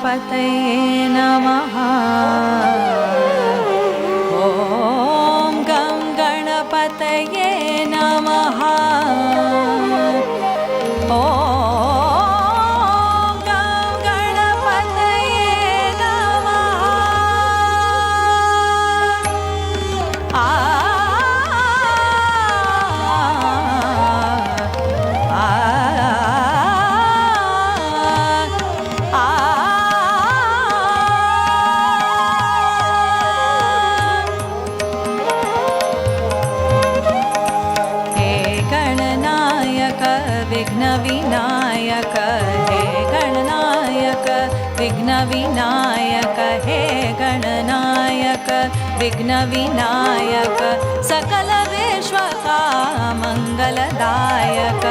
गणपतये नमः। ॐ गं गणपतये नमः। ॐ गं गणपतये नमः। विघ्नविनायक हे गणनायक विघ्नविनायक हे गणनायक विघ्नविनायक सकल विश्वकामङ्गलदायक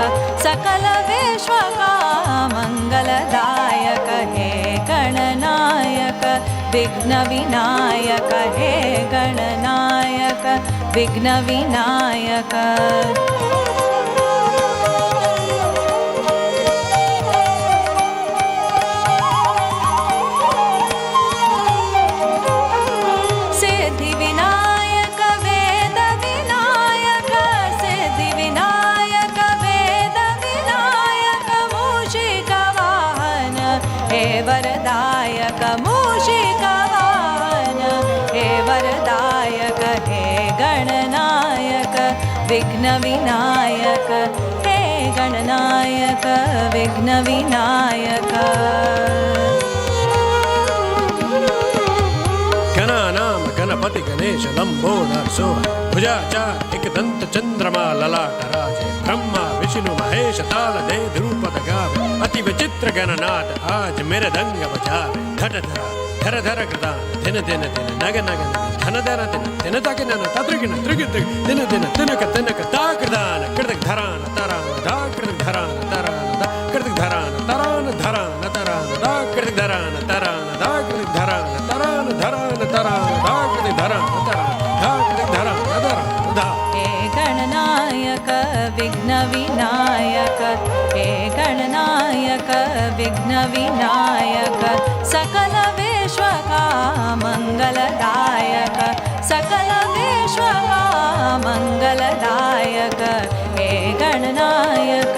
सकल विश्वकामङ्गलदायक हे गणनायक विघ्नविनायक हे गणनायक विघ्नविनायक। वरदायक मूषिकवाहन हे वरदायक हे गणनायक विघ्नविनायक हे गणनायक विघ्नविनायक। गणानां गणपति गणेश लंबोदर सोह भुजाचार एकदंत चंद्रमा ललाट राजे ब्रह्मा विष्णु महेश ताल दे ध्रुपद गावे अति विचित्र गणनाथ आज मेरे दंग बजावे धर धरा धर धर कृता दिन दिन दिन नग नग धन धर दिन दिन तक नन तत्रिगिन त्रिगि त्रिग दिन दिन तिनक तिनक ताकृदान कृतक धरान तरान दा कृतक धरान तरान दा कृतक धरान तरान धरान तरान दा कृतक धरान तरान दा कृतक धरान तरान धरान तरान दा कृतक धरान तरान दा कृतक धरान तरान दा। हे गणनायक विघ्नविनायक हे गणनायक विघ्नविनायक सकल विश्वकामङ्गलदायक सकल विश्वकामङ्गलदायक हे गणनायक